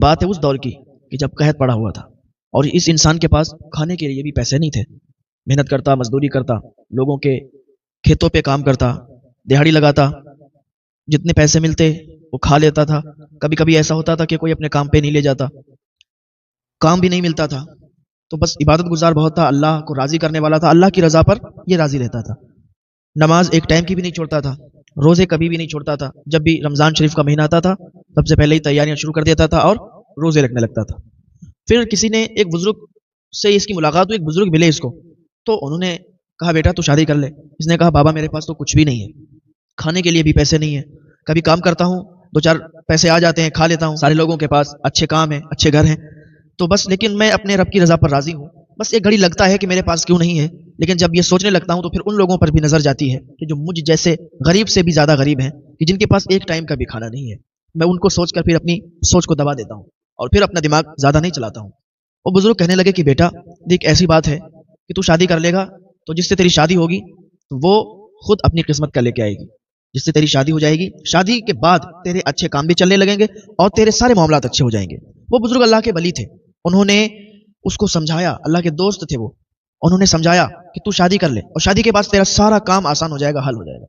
بات ہے اس دور کی کہ جب قحط پڑا ہوا تھا اور اس انسان کے پاس کھانے کے لیے بھی پیسے نہیں تھے. محنت کرتا، مزدوری کرتا، لوگوں کے کھیتوں پہ کام کرتا، دہاڑی لگاتا، جتنے پیسے ملتے وہ کھا لیتا تھا. کبھی کبھی ایسا ہوتا تھا کہ کوئی اپنے کام پہ نہیں لے جاتا، کام بھی نہیں ملتا تھا، تو بس عبادت گزار بہت تھا، اللہ کو راضی کرنے والا تھا، اللہ کی رضا پر یہ راضی رہتا تھا. نماز ایک ٹائم کی بھی نہیں چھوڑتا تھا، روزے کبھی بھی نہیں چھوڑتا تھا. جب بھی رمضان شریف کا مہینہ آتا تھا سب سے پہلے ہی تیاریاں شروع کر دیتا تھا اور روزے رکھنے لگتا تھا. پھر کسی نے ایک بزرگ سے اس کی ملاقات ہوئی، ایک بزرگ ملے اس کو، تو انہوں نے کہا بیٹا تو شادی کر لے. اس نے کہا بابا میرے پاس تو کچھ بھی نہیں ہے، کھانے کے لیے بھی پیسے نہیں ہیں، کبھی کام کرتا ہوں دو چار پیسے آ جاتے ہیں کھا لیتا ہوں، سارے لوگوں کے پاس اچھے کام ہیں، اچھے گھر ہیں، تو بس لیکن میں اپنے رب کی رضا پر راضی ہوں. بس ایک گھڑی لگتا ہے کہ میرے پاس کیوں نہیں ہے، لیکن جب یہ سوچنے لگتا ہوں تو پھر ان لوگوں پر بھی نظر جاتی ہے کہ جو مجھ جیسے غریب سے بھی زیادہ غریب ہیں، کہ جن کے پاس ایک ٹائم کا بھی کھانا نہیں ہے. میں ان کو سوچ کر پھر اپنی سوچ کو دبا دیتا ہوں اور پھر اپنا دماغ زیادہ نہیں چلاتا ہوں. وہ بزرگ کہنے لگے کہ بیٹا دیکھ ایسی بات ہے کہ تو شادی کر لے گا تو جس سے تیری شادی ہوگی وہ خود اپنی قسمت کا لے کے آئے گی. جس سے تیری شادی ہو جائے گی، شادی کے بعد تیرے اچھے کام بھی چلنے لگیں گے اور تیرے سارے معاملات اچھے ہو جائیں گے. وہ بزرگ اللہ کے ولی تھے، انہوں نے اس کو سمجھایا، اللہ کے دوست تھے وہ، انہوں نے سمجھایا کہ تو شادی کر لے اور شادی کے بعد تیرا سارا کام آسان ہو جائے گا، حل ہو جائے گا.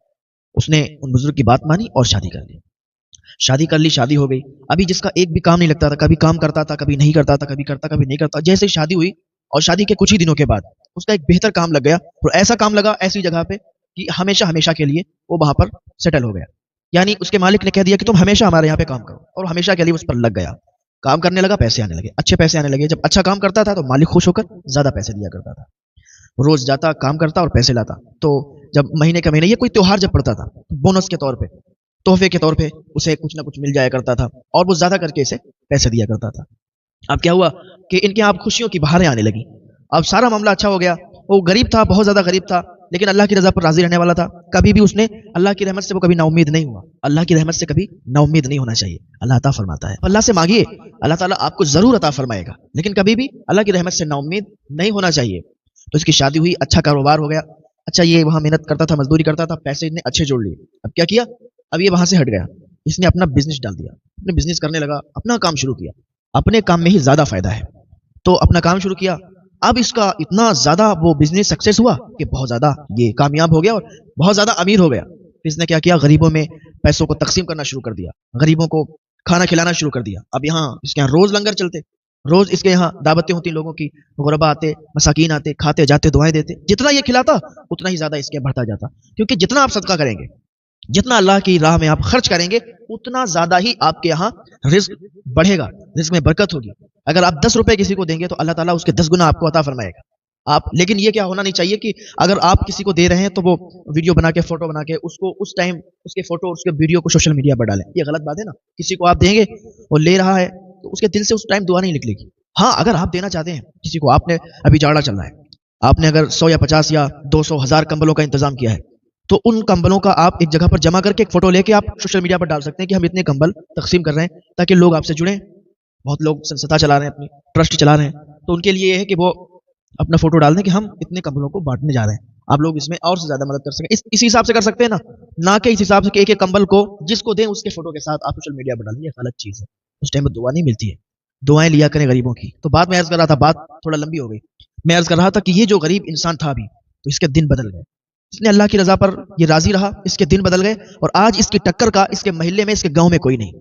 اس نے ان بزرگ کی بات مانی اور شادی کر لی. شادی کر لی، شادی ہو گئی. ابھی جس کا ایک بھی کام نہیں لگتا تھا، کبھی کام کرتا تھا کبھی نہیں کرتا تھا، کبھی کرتا کبھی نہیں کرتا، جیسے ہی شادی ہوئی اور شادی کے کچھ ہی دنوں کے بعد اس کا ایک بہتر کام لگ گیا، اور ایسا کام لگا ایسی جگہ پہ کہ ہمیشہ ہمیشہ کے لیے وہ وہاں پر سیٹل ہو گیا. یعنی اس کے مالک نے کہہ دیا کہ تم ہمیشہ ہمارے یہاں پہ کام کرو، اور ہمیشہ کے لیے اس پر لگ گیا. کام کرنے لگا، پیسے آنے لگے، اچھے پیسے آنے لگے. جب اچھا کام کرتا تھا تو مالک خوش ہو کر زیادہ پیسے دیا کرتا تھا. روز جاتا، کام کرتا اور پیسے لاتا. تو جب مہینے کا مہینے یہ کوئی تیوہار جب پڑتا تھا، بونس کے طور پہ، تحفے کے طور پہ اسے کچھ نہ کچھ مل جایا کرتا تھا اور وہ زیادہ کر کے اسے پیسے دیا کرتا تھا. اب کیا ہوا کہ ان کے یہاں اب خوشیوں کی بہاریں آنے لگی. اب سارا معاملہ اچھا ہو گیا. وہ غریب تھا، بہت زیادہ غریب تھا، لیکن اللہ کی رضا پر راضی رہنے والا تھا. کبھی بھی اس نے اللہ کی رحمت سے وہ کبھی نا امید نہیں ہوا. اللہ کی رحمت سے کبھی نا امید نہیں ہونا چاہیے. اللہ عطا فرماتا ہے، اللہ سے مانگیے، اللہ تعالیٰ آپ کو ضرور عطا فرمائے گا، لیکن کبھی بھی اللہ کی رحمت سے نا امید نہیں ہونا چاہیے. تو اس کی شادی ہوئی، اچھا کاروبار ہو گیا. اچھا یہ وہاں محنت کرتا تھا، مزدوری کرتا تھا، پیسے اتنے اچھے جوڑ لیے. اب کیا کیا، اب یہ وہاں سے ہٹ گیا، اس نے اپنا بزنس ڈال دیا، اپنے بزنس کرنے لگا، اپنا کام شروع کیا. اپنے کام میں ہی زیادہ فائدہ ہے تو اپنا کام شروع کیا. اب اس کا اتنا زیادہ وہ بزنس سکسیس ہوا کہ بہت زیادہ یہ کامیاب ہو گیا اور بہت زیادہ امیر ہو گیا. اس نے کیا کیا، غریبوں میں پیسوں کو تقسیم کرنا شروع کر دیا، غریبوں کو کھانا کھلانا شروع کر دیا. اب یہاں اس کے یہاں روز لنگر چلتے، روز اس کے یہاں دعوتیں ہوتی لوگوں کی، غربا آتے، مساکین آتے، کھاتے جاتے، دعائیں دیتے. جتنا یہ کھلاتا اتنا ہی زیادہ اس کے بڑھتا جاتا، کیونکہ جتنا آپ صدقہ کریں گے، جتنا اللہ کی راہ میں آپ خرچ کریں گے، اتنا زیادہ ہی آپ کے یہاں رزق بڑھے گا، رزق میں برکت ہوگی. اگر آپ 10 روپے کسی کو دیں گے تو اللہ تعالیٰ اس کے 10 گنا آپ کو عطا فرمائے گا. لیکن یہ کیا ہونا نہیں چاہیے کہ اگر آپ کسی کو دے رہے ہیں تو وہ ویڈیو بنا کے، فوٹو بنا کے اس کو اس ٹائم اس کے فوٹو اس کے ویڈیو کو سوشل میڈیا پر ڈالیں. یہ غلط بات ہے نا. کسی کو آپ دیں گے، وہ لے رہا ہے تو اس کے دل سے اس ٹائم دعا نہیں نکلے گی. ہاں اگر آپ دینا چاہتے ہیں کسی کو، آپ نے ابھی جاڑا چل رہا ہے، آپ نے اگر 100 یا 50 یا 200 1000 کمبلوں کا انتظام کیا ہے، تو ان کمبلوں کا آپ ایک جگہ پر جمع کر کے ایک فوٹو لے کے آپ سوشل میڈیا پر ڈال سکتے ہیں کہ ہم اتنے کمبل تقسیم کر رہے ہیں، تاکہ لوگ آپ سے جڑیں. بہت لوگ سنستھا چلا رہے ہیں، اپنی ٹرسٹ چلا رہے ہیں، تو ان کے لیے یہ ہے کہ وہ اپنا فوٹو ڈال دیں کہ ہم اتنے کمبلوں کو بانٹنے جا رہے ہیں. آپ لوگ اس میں اور سے زیادہ مدد کر سکیں، اسی حساب سے کر سکتے ہیں نا، نہ کہ اس حساب سے کہ ایک ایک کمبل کو جس کو دیں اس کے فوٹو کے ساتھ آپ سوشل میڈیا پر ڈالیں. یہ غلط چیز ہے. اس ٹائم میں دعا نہیں ملتی ہے. دعائیں لیا کریں غریبوں کی. تو بات میں عرض کر رہا تھا، بات تھوڑا لمبی ہو گئی. میں عرض کر رہا تھا کہ یہ جو غریب انسان تھا ابھی، تو اس کے دن بدل گئے. اس نے اللہ کی رضا پر یہ راضی رہا، اس کے دن بدل گئے، اور آج اس کی ٹکر کا اس کے محلے میں، اس کے گاؤں میں کوئی نہیں.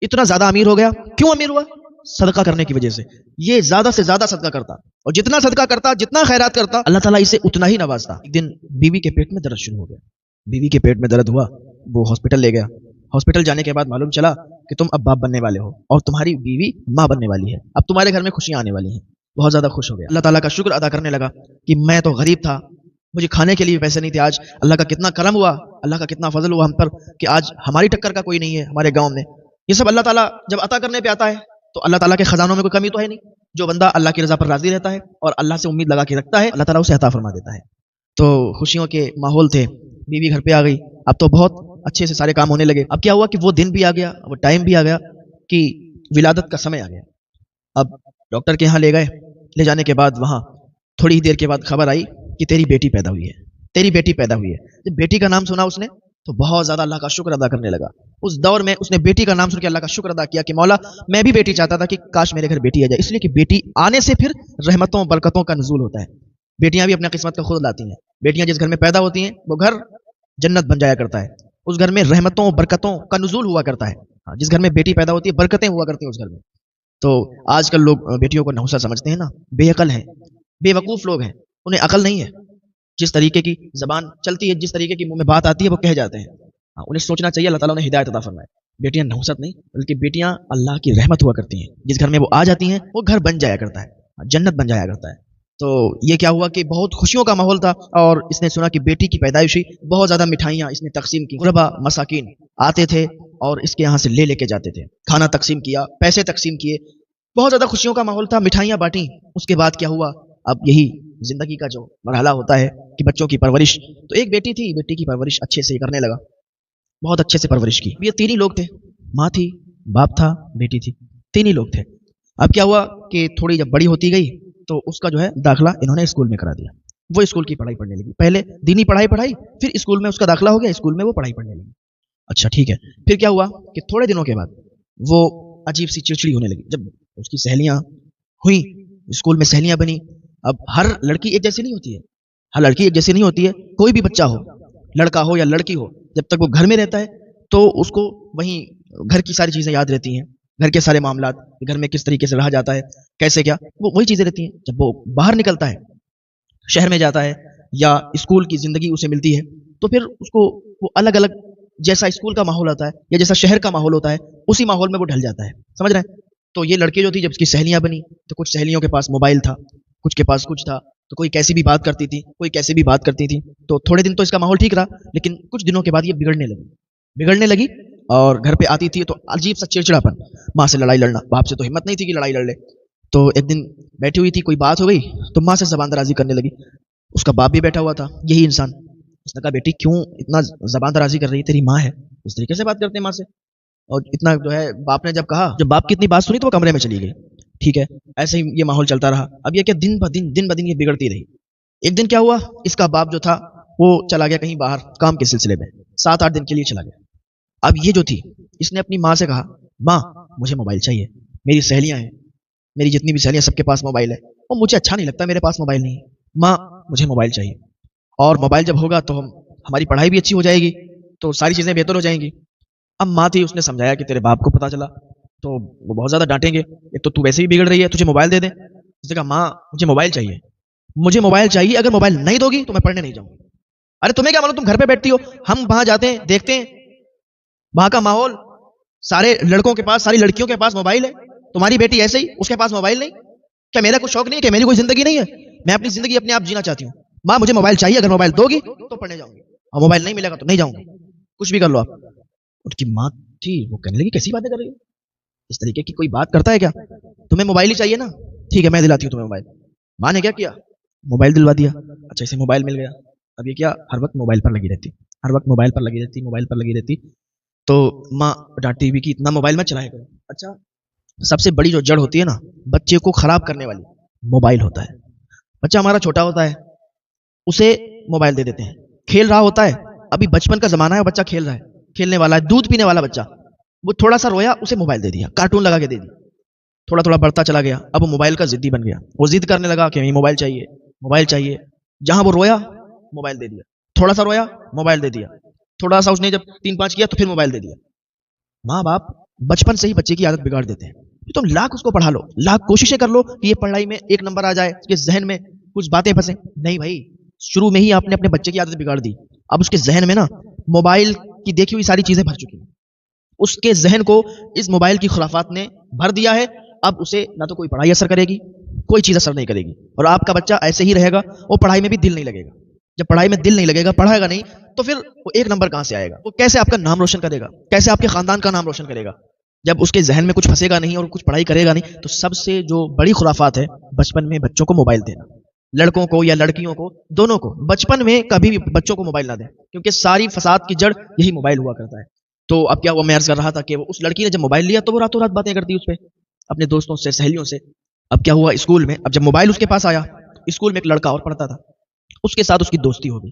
اتنا زیادہ امیر ہو گیا. کیوں امیر ہوا؟ صدقہ کرنے کی وجہ سے. یہ زیادہ سے زیادہ صدقہ کرتا، اور جتنا صدقہ کرتا، جتنا خیرات کرتا، اللہ تعالیٰ اسے اتنا ہی نوازتا. ایک دن بیوی کے پیٹ میں درد شروع ہو گیا. بیوی کے پیٹ میں درد ہوا، وہ ہاسپٹل لے گیا. ہاسپٹل جانے کے بعد معلوم چلا کہ تم اب باپ بننے والے ہو اور تمہاری بیوی ماں بننے والی ہے. اب تمہارے گھر میں خوشیاں آنے والی ہیں. بہت زیادہ خوش ہو گیا. اللہ تعالیٰ کا شکر ادا کرنے لگا کہ میں تو غریب تھا، مجھے کھانے کے لیے پیسے نہیں تھے. آج اللہ کا کتنا کرم ہوا، اللہ کا کتنا فضل ہوا ہم پر کہ آج ہماری ٹکر کا کوئی نہیں ہے ہمارے گاؤں میں. یہ سب اللہ تعالیٰ جب عطا کرنے پہ آتا ہے تو اللہ تعالیٰ کے خزانوں میں کوئی کمی تو ہے نہیں. جو بندہ اللہ کی رضا پر راضی رہتا ہے اور اللہ سے امید لگا کے رکھتا ہے، اللہ تعالیٰ اسے عطا فرما دیتا ہے. تو خوشیوں کے ماحول تھے. بیوی گھر پہ آ گئی. اب تو بہت اچھے سے سارے کام ہونے لگے. اب کیا ہوا کہ وہ دن بھی آ گیا، وہ ٹائم بھی آ گیا کہ ولادت کا سمے آ گیا. اب ڈاکٹر کے یہاں لے گئے. لے جانے کے بعد وہاں تھوڑی ہی دیر کے بعد خبر آئی کہ تیری بیٹی پیدا ہوئی ہے، تیری بیٹی پیدا ہوئی ہے. جب بیٹی کا نام سنا اس نے تو بہت زیادہ اللہ کا شکر ادا کرنے لگا. اس دور میں اس نے بیٹی کا نام سن کے اللہ کا شکر ادا کیا کہ مولا میں بھی بیٹی چاہتا تھا کہ کاش میرے گھر بیٹی آ جائے، اس لیے کہ بیٹی آنے سے پھر رحمتوں برکتوں کا نزول ہوتا ہے. بیٹیاں بھی اپنا قسمت کا خود لاتی ہیں. بیٹیاں جس گھر میں پیدا ہوتی ہیں وہ گھر جنت بن جایا کرتا ہے. اس گھر میں رحمتوں برکتوں کا نزول ہوا کرتا ہے. جس گھر میں بیٹی پیدا ہوتی ہے برکتیں ہوا کرتی ہیں اس گھر میں. تو آج کل لوگ بیٹیوں کو نحوست سمجھتے ہیں نا، بے عقل ہیں، بے وقوف لوگ ہیں، انہیں عقل نہیں ہے. جس طریقے کی زبان چلتی ہے، جس طریقے کی منہ میں بات آتی ہے وہ کہہ جاتے ہیں. انہیں سوچنا چاہیے اللہ تعالیٰ نے ہدایت عطا فرمائے. بیٹیاں نحوست نہیں بلکہ بیٹیاں اللہ کی رحمت ہوا کرتی ہیں. جس گھر میں وہ آ جاتی ہیں وہ گھر بن جایا کرتا ہے، جنت بن جایا کرتا ہے. تو یہ کیا ہوا کہ بہت خوشیوں کا ماحول تھا، اور اس نے سنا کہ بیٹی کی پیدائش ہوئی. بہت زیادہ مٹھائیاں اس نے تقسیم کی. غربا مساکین آتے تھے اور اس کے یہاں سے لے کے جاتے تھے. کھانا تقسیم کیا، پیسے تقسیم کیے، بہت زیادہ خوشیوں کا ماحول تھا، مٹھائیاں بانٹی. اس کے بعد کیا ہوا؟ اب یہی زندگی کا جو مرحلہ ہوتا ہے کہ بچوں کی پرورش. تو ایک بیٹی تھی، بیٹی کی پرورش اچھے سے کرنے لگا، بہت اچھے سے پرورش کی. یہ تین ہی لوگ تھے، ماں تھی، باپ تھا، بیٹی تھی، تین ہی لوگ تھے. اب کیا ہوا کہ تھوڑی جب بڑی ہوتی گئی تو اس کا جو ہے داخلہ انہوں نے اسکول میں کرا دیا. وہ اسکول کی پڑھائی پڑھنے لگی. پہلے دینی پڑھائی پھر اسکول میں اس کا داخلہ ہو گیا، اسکول میں وہ پڑھائی پڑھنے لگی. اچھا ٹھیک ہے. پھر کیا ہوا کہ تھوڑے دنوں کے بعد وہ عجیب سی چڑچڑی ہونے لگی. جب اس کی سہیلیاں ہوئی، اسکول میں سہیلیاں بنی. اب ہر لڑکی ایک جیسی نہیں ہوتی ہے، ہر لڑکی ایک جیسی نہیں ہوتی ہے. کوئی بھی بچہ ہو، لڑکا ہو یا لڑکی ہو، جب تک وہ گھر میں رہتا ہے تو اس کو وہیں گھر کی ساری چیزیں یاد رہتی ہیں، گھر کے سارے معاملات، گھر میں کس طریقے سے رہا جاتا ہے، کیسے کیا، وہ وہی چیزیں رہتی ہیں. جب وہ باہر نکلتا ہے، شہر میں جاتا ہے یا اسکول کی زندگی اسے ملتی ہے، تو پھر اس کو وہ الگ الگ جیسا اسکول کا ماحول ہوتا ہے یا جیسا شہر کا ماحول ہوتا ہے اسی ماحول میں وہ ڈھل جاتا ہے. سمجھ رہے ہیں؟ تو یہ لڑکی جو تھی جب اس کی سہیلیاں بنی تو کچھ سہیلیوں کے پاس موبائل تھا، کچھ کے پاس کچھ تھا، تو کوئی کیسی بھی بات کرتی تھی، کوئی کیسی بھی بات کرتی تھی. تو تھوڑے دن تو اس کا ماحول ٹھیک رہا، لیکن کچھ دنوں کے بعد یہ بگڑنے لگی اور گھر پہ آتی تھی تو عجیب سا چڑچڑاپن، ماں سے لڑائی لڑنا. باپ سے تو ہمت نہیں تھی کہ لڑائی لڑ لے. تو ایک دن بیٹھی ہوئی تھی، کوئی بات ہو گئی تو ماں سے زبان درازی کرنے لگی. اس کا باپ بھی بیٹھا ہوا تھا، یہی انسان. اس نے کہا بیٹی کیوں اتنا زبان درازی کر رہی ہے، تیری ماں ہے، اس طریقے سے بات کرتے ہیں ماں سے. اور اتنا جو ہے باپ نے جب کہا، جب باپ کی اتنی بات سنی تو وہ کمرے میں چلی گئی. ٹھیک ہے، ایسے ہی یہ ماحول چلتا رہا. اب یہ کہ دن بہ دن یہ بگڑتی رہی. ایک دن کیا ہوا، اس کا باپ جو تھا وہ چلا گیا کہیں باہر کام کے سلسلے میں، 7-8 دن کے لیے چلا گیا. اب یہ جو تھی اس نے اپنی ماں سے کہا، ماں مجھے موبائل چاہیے، میری سہیلیاں ہیں، میری جتنی بھی سہیلیاں سب کے پاس موبائل ہے، اور مجھے اچھا نہیں لگتا میرے پاس موبائل نہیں ہے. ماں مجھے موبائل چاہیے، اور موبائل جب ہوگا تو ہماری پڑھائی بھی اچھی ہو جائے گی، تو ساری چیزیں بہتر ہو جائیں گی. اب ماں تھی، اس نے سمجھایا کہ تیرے باپ کو پتا چلا تو وہ بہت زیادہ ڈانٹیں گے، ایک تو ویسے ہی بگڑ رہی ہے، تجھے موبائل دے دیں. اس نے کہا ماں مجھے موبائل چاہیے، مجھے موبائل چاہیے، اگر موبائل نہیں دو گی تو میں پڑھنے نہیں جاؤں گی. ارے تمہیں کیا معلوم، تم گھر پہ بیٹھتی ہو، ہم وہاں جاتے ہیں دیکھتے ہیں وہاں کا ماحول، سارے لڑکوں کے پاس، ساری لڑکیوں کے پاس موبائل ہے، تمہاری بیٹی ایسے ہی، اس کے پاس موبائل نہیں. کیا میرا کوئی شوق نہیں ہے، کہ میری کوئی زندگی نہیں ہے، میں اپنی زندگی اپنے آپ جینا چاہتی ہوں. ماں مجھے موبائل چاہیے، اگر موبائل دو گی تو پڑھنے جاؤں گی، اور موبائل نہیں ملے گا تو نہیں جاؤں گی، کچھ بھی کر لو آپ. اس کی ماں تھی وہ کہنے لگی کیسی باتیں کر رہی ہے، اس طریقے کی کوئی بات کرتا ہے کیا، تمہیں موبائل ہی چاہیے نا، ٹھیک ہے میں دلاتی ہوں تمہیں موبائل. ماں نے کیا کیا، موبائل دلوا دیا. اچھا اسے موبائل مل گیا. اب یہ کیا ہر وقت موبائل پر لگی رہتی، ہر وقت موبائل پر لگی رہتی. تو ماں ڈانٹتی بھی کہ اتنا موبائل مت چلایا کرو. اچھا سب سے بڑی جو جڑ ہوتی ہے نا بچے کو خراب کرنے والی، موبائل ہوتا ہے. بچہ ہمارا چھوٹا ہوتا ہے، اسے موبائل دے دیتے ہیں، کھیل رہا ہوتا ہے، ابھی بچپن کا زمانہ ہے، بچہ کھیل رہا ہے، کھیلنے والا ہے، دودھ پینے والا بچہ، وہ تھوڑا سا رویا اسے موبائل دے دیا، کارٹون لگا کے دے دیا. تھوڑا بڑھتا چلا گیا، اب وہ موبائل کا ضدی بن گیا، وہ ضد کرنے لگا کہ موبائل چاہیے، موبائل چاہیے. جہاں وہ رویا موبائل دے دیا، تھوڑا سا رویا موبائل دے دیا، تھوڑا سا اس نے جب 3-5 کیا تو پھر موبائل دے دیا. ماں باپ بچپن سے ہی بچے کی عادت بگاڑ دیتے ہیں. تم لاکھ اس کو پڑھا لو، لاکھ کوششیں کر لو کہ یہ پڑھائی میں 1 نمبر آ جائے، اس کے ذہن میں کچھ باتیں پھنسیں، نہیں بھائی، شروع میں ہی آپ نے اپنے بچے کی عادت بگاڑ دی. اب اس کے ذہن میں نا موبائل کی دیکھی ہوئی ساری چیزیں بھر چکی ہیں، اس کے ذہن کو اس موبائل کی خرافات نے بھر دیا ہے. اب اسے نہ تو کوئی پڑھائی اثر کرے گی، کوئی چیز اثر نہیں کرے گی، اور آپ کا بچہ ایسے ہی رہے گا، وہ پڑھائی میں بھی دل نہیں لگے گا. جب پڑھائی میں دل نہیں لگے گا، پڑھائے گا نہیں، تو پھر وہ 1 نمبر کہاں سے آئے گا، وہ کیسے آپ کا نام روشن کرے گا، کیسے آپ کے خاندان کا نام روشن کرے گا، جب اس کے ذہن میں کچھ پھنسے گا نہیں اور کچھ پڑھائی کرے گا نہیں. تو سب سے جو بڑی خرافات ہے بچپن میں بچوں کو موبائل دینا، لڑکوں کو یا لڑکیوں کو، دونوں کو بچپن میں کبھی بھی بچوں کو موبائل نہ دیں، کیونکہ ساری فساد کی جڑ یہی موبائل ہوا کرتا ہے. تو اب کیا ہوا، میں عرض کر رہا تھا کہ اس لڑکی نے جب موبائل لیا تو وہ راتوں رات باتیں کرتی اس پہ اپنے دوستوں سے، سہیلیوں سے. اب کیا ہوا اسکول میں، اب جب موبائل اس کے پاس آیا، اسکول میں ایک لڑکا اور پڑھتا تھا، اس کے ساتھ اس کی دوستی ہو گئی.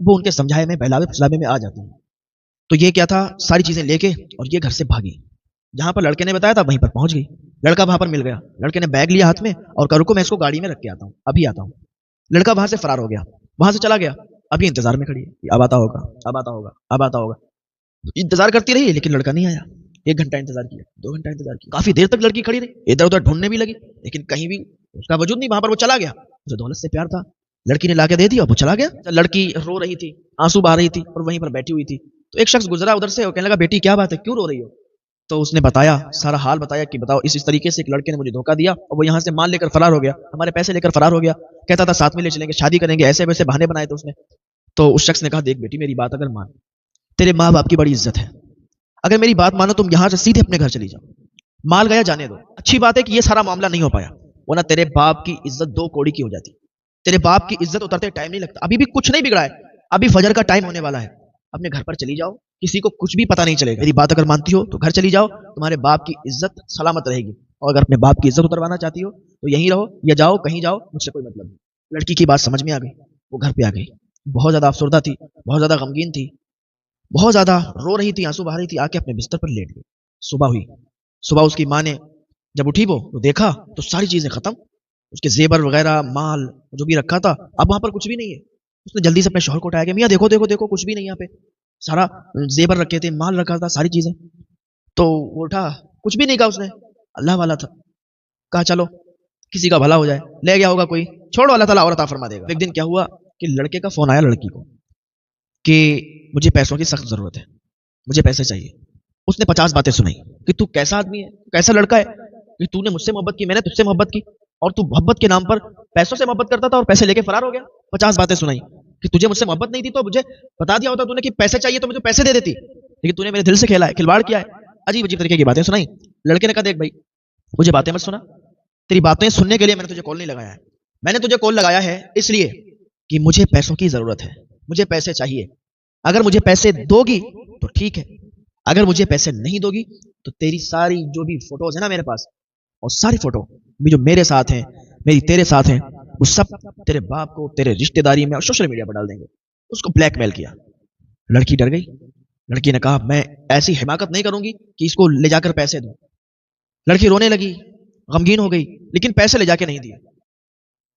وہ ان کے سمجھائے میں بہلاوے پھسلاوے میں آ جاتی ہیں. تو یہ کیا تھا، ساری چیزیں لے کے اور یہ گھر سے بھاگی. جہاں پر لڑکے نے بتایا تھا وہیں پر پہنچ گئی. لڑکا وہاں پر مل گیا. لڑکے نے بیگ لیا ہاتھ میں اور کہا رکو میں اس کو گاڑی میں رکھ کے آتا ہوں، ابھی آتا ہوں. لڑکا وہاں سے فرار ہو گیا، وہاں سے چلا گیا. اب یہ انتظار میں کھڑی ہے، اب آتا ہوگا اب آتا ہوگا اب آتا ہوگا. انتظار کرتی رہی لیکن لڑکا نہیں آیا. 1 گھنٹہ انتظار کیا، 2 گھنٹہ انتظار کیا، کافی دیر تک لڑکی کھڑی رہی، ادھر ادھر ڈھونڈنے بھی لگی لیکن کہیں بھی اس کا وجود نہیں. وہاں پر وہ چلا گیا. اسے دولت سے پیار تھا، لڑکی نے لا کے دے دیا اور وہ چلا گیا. لڑکی رو رہی تھی، آنسو بہا رہی تھی اور وہیں پر بیٹھی ہوئی تھی. تو ایک شخص گزرا ادھر سے اور کہنے لگا بیٹی کیا بات ہے، کیوں رو رہی ہو؟ تو اس نے بتایا، سارا حال بتایا کہ بتاؤ اس طریقے سے ایک لڑکے نے مجھے دھوکہ دیا اور وہ یہاں سے مال لے کر فرار ہو گیا، ہمارے پیسے لے کر فرار ہو گیا، کہتا تھا ساتھ میں لے چلیں گے، شادی کریں گے، ایسے ویسے بہانے بنائے تھے اس نے. تو اس شخص نے کہا دیکھ بیٹی میری بات اگر مان، تیرے ماں باپ کی بڑی عزت ہے، اگر میری بات مانو تم یہاں سے سیدھے اپنے گھر چلی جاؤ، مال گیا جانے دو. اچھی بات ہے کہ یہ سارا معاملہ نہیں ہو پایا ورنہ تیرے باپ کی عزت 2 کوڑی کی ہو جاتی. تیرے باپ کی عزت اترتے ٹائم نہیں لگتا، ابھی بھی کچھ نہیں بگڑا ہے، ابھی فجر کا ٹائم ہونے والا ہے. اپنے گھر پر چلی جاؤ، کسی کو کچھ بھی پتہ نہیں چلے گا. میری بات اگر مانتی ہو تو گھر چلی جاؤ، تمہارے باپ کی عزت سلامت رہے گی. اور اگر اپنے باپ کی عزت اتروانا چاہتی ہو تو یہیں رہو یا جاؤ کہیں جاؤ، مجھ سے کوئی مطلب نہیں. لڑکی کی بات سمجھ میں آ گئی، وہ گھر پہ آ گئی. بہت زیادہ افسردہ تھی، بہت زیادہ غمگین تھی، بہت زیادہ رو رہی تھی، آنسو بہا رہی تھی. آ کے اپنے بستر پر لیٹ گئی. صبح ہوئی. صبح اس کی ماں نے جب اٹھی وہ دیکھا تو ساری چیزیں ختم، اس کے زیور وغیرہ مال جو بھی رکھا تھا اب وہاں پر کچھ بھی نہیں ہے. اس نے جلدی سے اپنے شوہر کو اٹھایا کہ میاں دیکھو دیکھو دیکھو کچھ بھی نہیں یہاں پہ، سارا زیور رکھے تھے، مال رکھا تھا، ساری چیزیں. تو وہ اٹھا، کچھ بھی نہیں کہا اس نے، اللہ والا تھا، کہا چلو کسی کا بھلا ہو جائے، لے گیا ہوگا کوئی، چھوڑو اللہ تعالیٰ اور عطا فرما دے گا. ایک دن کیا ہوا کہ لڑکے کا فون آیا لڑکی کو کہ مجھے پیسوں کی سخت ضرورت ہے، مجھے پیسے چاہیے. اس نے 50 باتیں سنائی کہ تو کیسا آدمی ہے، کیسا لڑکا ہے کہ تو نے مجھ سے محبت کی، میں نے تجھ سے محبت کی اور تو محبت کے نام پر پیسوں سے محبت کرتا تھا اور پیسے لے کے فرار ہو گیا. 50 باتیں سنائی کہ تجھے مجھ سے محبت نہیں تھی تو مجھے بتا دیا ہوتا تو نے کہ پیسے چاہیے تو مجھے پیسے دے دیتی، لیکن تو نے میرے دل سے کھیلا ہے، کھلواڑ کیا ہے. عجیب عجیب طریقے کی باتیں سنائی. لڑکے نے کہا دیکھ بھائی مجھے باتیں مت سنا، تیری باتیں سننے کے لیے میں نے تجھے کال نہیں لگایا ہے، میں نے تجھے کال لگایا ہے اس لیے کہ مجھے پیسوں کی ضرورت ہے، مجھے پیسے چاہیے. اگر مجھے پیسے دو گی تو ٹھیک ہے، اگر مجھے پیسے نہیں دو گی تو تیری ساری جو بھی فوٹوز ہیں نا میرے پاس، اور ساری فوٹو بھی جو میرے ساتھ ہیں، میری تیرے ساتھ ہیں، وہ سب تیرے باپ کو تیرے رشتہ داری میں اور سوشل میڈیا پر ڈال دیں گے. اس کو بلیک میل کیا. لڑکی ڈر گئی. لڑکی نے کہا میں ایسی حماقت نہیں کروں گی کہ اس کو لے جا کر پیسے دوں. لڑکی رونے لگی، غمگین ہو گئی، لیکن پیسے لے جا کے نہیں دیے.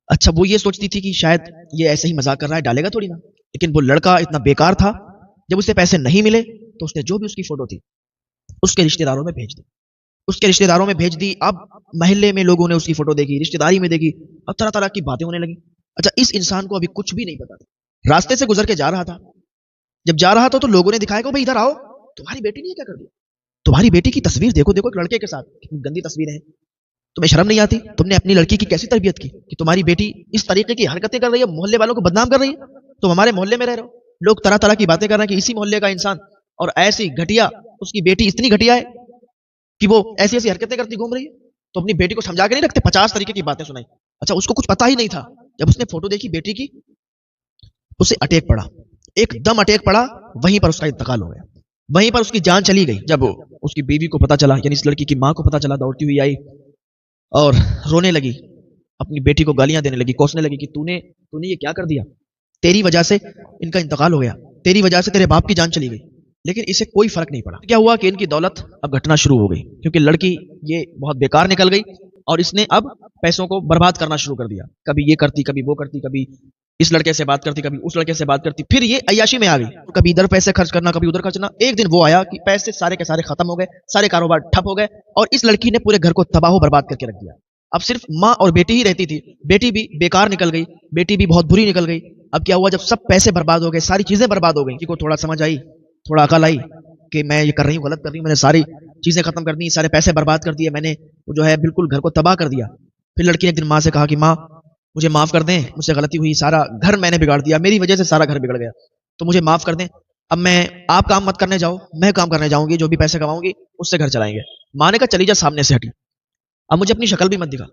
اچھا وہ یہ سوچتی تھی کہ شاید یہ ایسے ہی مذاق کر رہا ہے، ڈالے گا تھوڑی نا، لیکن وہ لڑکا اتنا بیکار تھا، جب اسے پیسے نہیں ملے تو اس نے جو بھی اس کی فوٹو تھی اس کے رشتہ داروں میں بھیج دی. اس کے رشتہ داروں میں بھیج دی. اب محلے میں لوگوں نے اس کی فوٹو دیکھی، رشتہ داری میں دیکھی، اب طرح طرح کی باتیں ہونے لگی. اچھا اس انسان کو ابھی کچھ بھی نہیں پتا تھا، راستے سے گزر کے جا رہا تھا. جب جا رہا تھا تو لوگوں نے دکھایا کہ بھائی ادھر آؤ، تمہاری بیٹی نے کیا کر دیا، تمہاری بیٹی کی تصویر دیکھو دیکھو ایک لڑکے کے ساتھ، کتنی گندی تصویریں ہیں، تمہیں شرم نہیں آتی؟ تم نے اپنی لڑکی کی کیسی تربیت کی کہ تمہاری بیٹی اس طریقے کی حرکتیں کر رہی ہے، محلے والوں کو بدنام کر رہی ہے. تم ہمارے محلے میں رہ رہے ہو، لوگ طرح طرح کی باتیں کر رہے ہیں کہ اسی محلے کا انسان اور ایسی گھٹیا، اس کی بیٹی اتنی گھٹیا ہے کہ وہ ایسی ایسی حرکتیں کرتی گھوم رہی ہے. تو اپنی بیٹی کو سمجھا کے نہیں رکھتے، 50 طریقے کی باتیں سنائی. اچھا اس کو کچھ پتا ہی نہیں تھا، جب اس نے فوٹو دیکھی بیٹی کی اسے اٹیک پڑا، ایک دم اٹیک پڑا، وہیں پر اس کا انتقال ہو گیا، وہیں پر اس کی جان چلی گئی. جب اس کی بیوی کو پتا چلا، یعنی اس لڑکی کی ماں کو پتا چلا، دوڑتی ہوئی آئی اور رونے لگی، اپنی بیٹی کو گالیاں دینے لگی، کوسنے لگی کہ تو نے یہ کیا کر دیا، تیری وجہ سے ان کا انتقال ہو گیا، تیری وجہ سے تیرے باپ کی جان چلی گئی. لیکن اسے کوئی فرق نہیں پڑا. کیا ہوا کہ ان کی دولت اب گھٹنا شروع ہو گئی، کیونکہ لڑکی یہ بہت بیکار نکل گئی اور اس نے اب پیسوں کو برباد کرنا شروع کر دیا. کبھی یہ کرتی، کبھی وہ کرتی، کبھی اس لڑکے سے بات کرتی، کبھی اس لڑکے سے بات کرتی، پھر یہ عیاشی میں آ گئی، کبھی ادھر پیسے خرچ کرنا، کبھی ادھر خرچنا. ایک دن وہ آیا کہ پیسے سارے کے سارے ختم ہو گئے، سارے کاروبار ٹھپ ہو گئے اور اس لڑکی نے پورے گھر کو تباہ و برباد کر کے رکھ دیا. اب صرف ماں اور بیٹی ہی رہتی تھی، بیٹی بھی بیکار نکل گئی، بیٹی بھی بہت بری نکل گئی. اب کیا ہوا، جب سب پیسے برباد ہو گئے، ساری چیزیں برباد ہو گئی، کو تھوڑا سمجھ آئی، تھوڑا عقل آئی کہ میں یہ کر رہی ہوں غلط کر رہی ہوں، میں نے ساری چیزیں ختم کر دی، سارے پیسے برباد کر دیے، میں نے جو ہے بالکل گھر کو تباہ کر دیا. پھر لڑکی نے ایک دن ماں سے کہا کہ ماں مجھے معاف کر دیں، مجھ سے غلطی ہوئی، سارا گھر میں نے بگاڑ دیا، میری وجہ سے سارا گھر بگڑ گیا، تو مجھے معاف کر دیں. اب میں آپ کام مت کرنے جاؤ، میں کام کرنے جاؤں گی، جو بھی پیسے کماؤں گی اس سے گھر چلائیں گے. ماں نے کہا چلی جا، سامنے سے ہٹی، اب مجھے اپنی شکل بھی مت دکھا،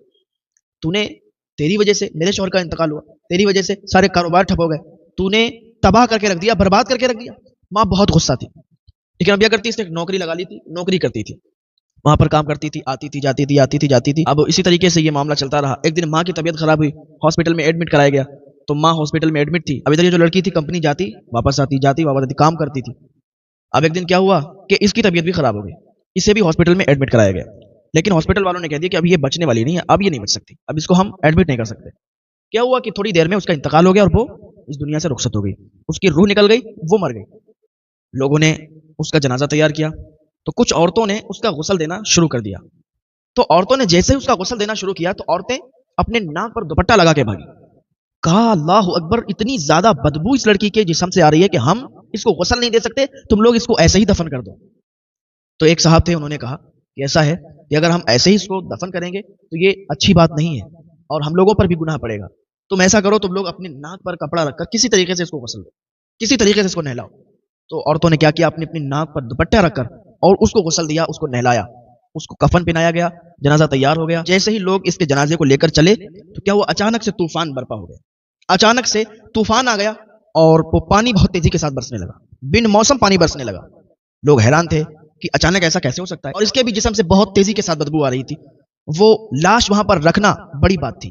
تیری وجہ سے میرے شوہر کا انتقال ہوا، تیری وجہ سے سارے کاروبار ٹھپ ہو گئے، تو نے تباہ کر کے رکھ دیا، برباد کر کے رکھ دیا. ماں بہت غصہ تھی، لیکن اب کیا کرتی، اس نے نوکری لگا لی تھی، نوکری کرتی تھی، وہاں پر کام کرتی تھی، آتی تھی جاتی تھی. اب اسی طریقے سے یہ معاملہ چلتا رہا. ایک دن ماں کی طبیعت خراب ہوئی، ہاسپٹل میں ایڈمٹ کرایا گیا. تو ماں ہاسپٹل میں ایڈمٹ تھی. اب ادھر یہ جو لڑکی تھی کمپنی جاتی واپس آتی, جاتی واپس آتی, کام کرتی تھی. اب ایک دن کیا ہوا کہ اس کی طبیعت بھی خراب ہو گئی, اسے بھی ہاسپٹل میں ایڈمٹ کرایا گیا. لیکن ہاسپٹل والوں نے کہہ دیا کہ اب یہ بچنے والی نہیں ہے, اب یہ نہیں بچ سکتی, اب اس کو ہم ایڈمٹ نہیں کر سکتے. کیا ہوا کہ تھوڑی دیر میں اس کا انتقال ہو گیا اور وہ اس دنیا سے رخصت ہو گئی. اس کی روح نکل گئی, وہ مر گئی. لوگوں نے اس کا جنازہ تیار کیا تو کچھ عورتوں نے اس کا غسل دینا شروع کر دیا. تو عورتوں نے جیسے ہی اس کا غسل دینا شروع کیا تو عورتیں اپنے ناک پر دوپٹہ لگا کے بھاگی. کہا اللہ اکبر, اتنی زیادہ بدبو اس لڑکی کے جسم سے آ رہی ہے کہ ہم اس کو غسل نہیں دے سکتے, تم لوگ اس کو ایسے ہی دفن کر دو. تو ایک صاحب تھے, انہوں نے کہا کہ ایسا ہے کہ اگر ہم ایسے ہی اس کو دفن کریں گے تو یہ اچھی بات نہیں ہے اور ہم لوگوں پر بھی گناہ پڑے گا. تم ایسا کرو, تم لوگ اپنے ناک پر کپڑا رکھ کر کسی طریقے سے اس کو غسل دو, کسی طریقے سے اس کو نہلاؤ. تو عورتوں نے کیا کیا, اپنی ناک پر دوپٹہ رکھ کر اور اس کو غسل دیا, اس کو نہلایا, اس کو کفن پہنایا گیا, جنازہ تیار ہو گیا. جیسے ہی لوگ اس کے جنازے کو لے کر چلے تو کیا ہوا, اچانک سے طوفان برپا ہو گیا. اچانک سے طوفان آ گیا اور وہ پانی بہت تیزی کے ساتھ برسنے لگا, بن موسم پانی برسنے لگا. لوگ حیران تھے کہ اچانک ایسا کیسے ہو سکتا ہے, اور اس کے بھی جسم سے بہت تیزی کے ساتھ بدبو آ رہی تھی. وہ لاش وہاں پر رکھنا بڑی بات تھی.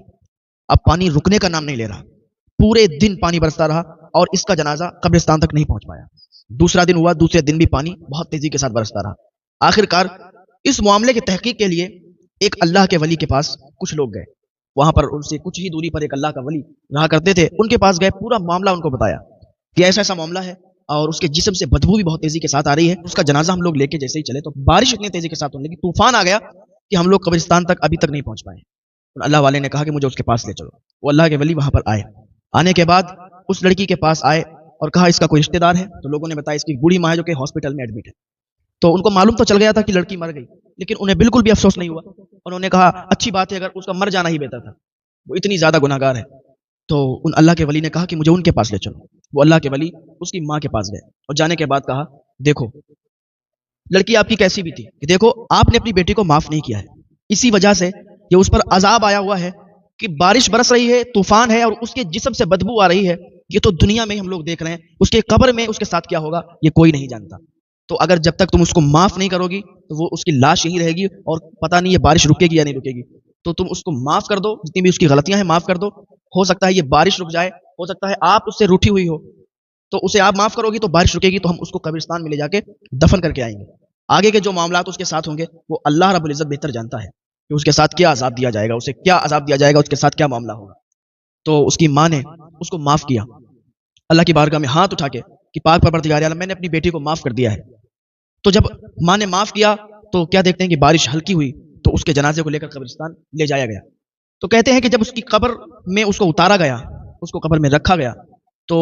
اب پانی رکنے کا نام نہیں لے رہا, پورے دن پانی برستا رہا اور اس کا جنازہ قبرستان تک نہیں پہنچ پایا. دوسرا دن ہوا, دوسرے دن بھی پانی بہت تیزی کے ساتھ برستا رہا. آخر کار اس معاملے کی تحقیق کے لیے ایک اللہ کے ولی کے پاس کچھ لوگ گئے. وہاں پر ان سے کچھ ہی دوری پر ایک اللہ کا ولی رہا کرتے تھے, ان کے پاس گئے, پورا معاملہ ان کو بتایا کہ ایسا ایسا معاملہ ہے اور اس کے جسم سے بدبو بھی بہت تیزی کے ساتھ آ رہی ہے. اس کا جنازہ ہم لوگ لے کے جیسے ہی چلے تو بارش اتنی تیزی کے ساتھ ہونے لگی, طوفان آ گیا کہ ہم لوگ قبرستان تک ابھی تک نہیں پہنچ پائے. اللہ والے نے کہا کہ مجھے اس کے پاس لے چلو. وہ اللہ کے ولی وہاں پر آئے. آنے کے بعد اس لڑکی کے پاس آئے اور کہا اس کا کوئی رشتے دار ہے. تو لوگوں نے بتایا اس کی بوڑھی ماں ہے جو کہ ہاسپٹل میں ایڈمٹ ہے. تو ان کو معلوم تو چل گیا تھا کہ لڑکی مر گئی, لیکن انہیں بالکل بھی افسوس نہیں ہوا. انہوں نے کہا اچھی بات ہے, اگر اس کا مر جانا ہی بہتر تھا, وہ اتنی زیادہ گناہگار ہے. تو ان اللہ کے ولی نے کہا کہ مجھے ان کے پاس لے چلو. وہ اللہ کے ولی اس کی ماں کے پاس گئے اور جانے کے بعد کہا دیکھو لڑکی آپ کی کیسی بھی تھی, کہ دیکھو آپ نے اپنی بیٹی کو معاف نہیں کیا ہے, اسی وجہ سے یہ اس پر عذاب آیا ہوا ہے کہ بارش برس رہی ہے, طوفان ہے اور اس کے جسم سے بدبو آ رہی ہے. یہ تو دنیا میں ہم لوگ دیکھ رہے ہیں, اس کے قبر میں اس کے ساتھ کیا ہوگا یہ کوئی نہیں جانتا. تو اگر جب تک تم اس کو معاف نہیں کرو گی تو وہ اس کی لاش یہیں رہے گی اور پتہ نہیں یہ بارش رکے گی یا نہیں رکے گی. تو تم اس کو معاف کر دو, جتنی بھی اس کی غلطیاں ہیں معاف کر دو. ہو سکتا ہے یہ بارش رک جائے, ہو سکتا ہے آپ اس سے روٹھی ہوئی ہو, تو اسے آپ معاف کرو گی تو بارش رکے گی, تو ہم اس کو قبرستان میں لے جا کے دفن کر کے آئیں گے. آگے کے جو معاملات اس کے ساتھ ہوں گے وہ اللہ رب العزت بہتر جانتا ہے کہ اس کے ساتھ کیا عذاب دیا جائے گا, اسے کیا عذاب دیا جائے گا, اس کے ساتھ کیا معاملہ ہوگا. تو اس کی ماں نے اس کو معاف کیا, اللہ کی بارگاہ میں ہاتھ اٹھا کے کہ پاک پروردگار عالم میں نے اپنی بیٹی کو معاف کر دیا ہے. تو جب ماں نے معاف کیا تو کیا دیکھتے ہیں کہ بارش ہلکی ہوئی تو اس کے جنازے کو لے کر قبرستان لے جایا گیا. تو کہتے ہیں کہ جب اس کی قبر میں اس کو اتارا گیا, اس کو قبر میں رکھا گیا, تو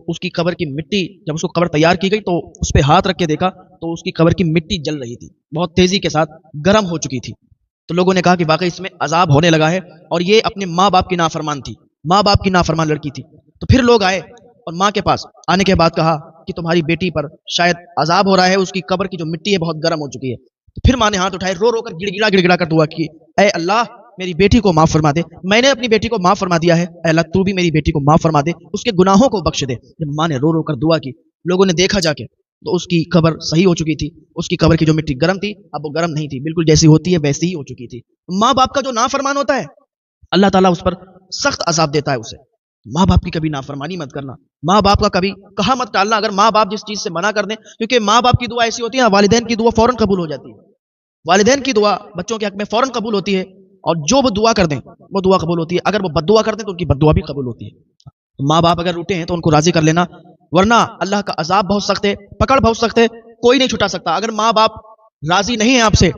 اس کی قبر کی مٹی, جب اس کو قبر تیار کی گئی تو اس پہ ہاتھ رکھ کے دیکھا تو اس کی قبر کی مٹی جل رہی تھی, بہت تیزی کے ساتھ گرم ہو چکی تھی. تو لوگوں نے کہا کہ واقعی اس میں عذاب ہونے لگا ہے اور یہ اپنے ماں باپ کی نافرمان تھی, ماں باپ کی نافرمان لڑکی تھی. تو پھر لوگ آئے اور ماں کے پاس آنے کے بعد کہا کہ تمہاری بیٹی پر شاید عذاب ہو رہا ہے, اس کی قبر کی جو مٹی ہے بہت گرم ہو چکی ہے. تو پھر ماں نے ہاتھ اٹھائے, رو رو کر گڑ گڑا کر دعا کی, اے اللہ میری بیٹی کو معاف فرما دے, میں نے اپنی بیٹی کو معاف فرما دیا ہے, اے اللہ تو بھی میری بیٹی کو معاف فرما دے, اس کے گناہوں کو بخش دے. جب ماں نے رو رو کر دعا کی, لوگوں نے دیکھا جا کے تو اس کی قبر صحیح ہو چکی تھی. اس کی قبر کی جو مٹی گرم تھی اب وہ گرم نہیں تھی, بالکل جیسی ہوتی ہے ویسی ہی ہو چکی تھی. ماں باپ کا جو نافرمان ہوتا ہے اللہ تعالیٰ اس پر سخت عذاب دیتا ہے اسے. ماں باپ کی کبھی نافرمانی مت کرنا, ماں باپ کا کبھی کہا مت ٹالنا. اگر ماں باپ جس چیز سے منع کر دیں, کیونکہ ماں باپ کی دعا ایسی ہوتی ہے, والدین کی دعا فوراً قبول ہو جاتی ہے. والدین کی دعا بچوں کے حق میں فوراً قبول ہوتی ہے, اور جو وہ دعا کر دیں وہ دعا قبول ہوتی ہے. اگر وہ بد دعا کر دیں تو ان کی بد دعا بھی قبول ہوتی ہے. تو ماں باپ اگر روٹے ہیں تو ان کو راضی کر لینا, ورنہ اللہ کا عذاب بہت سخت ہے, پکڑ بہت سخت ہے, کوئی نہیں چھٹا سکتا. اگر ماں باپ راضی نہیں ہیں آپ سے,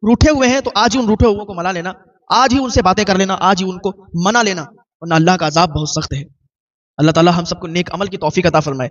روٹھے ہوئے ہیں, تو آج ہی ان روٹھے ہوئے کو منا لینا, آج ہی ان سے باتیں کر لینا, آج ہی ان کو منا لینا, ورنہ اللہ کا عذاب بہت سخت ہے. اللہ تعالی ہم سب کو نیک عمل کی توفیق عطا فرمائے.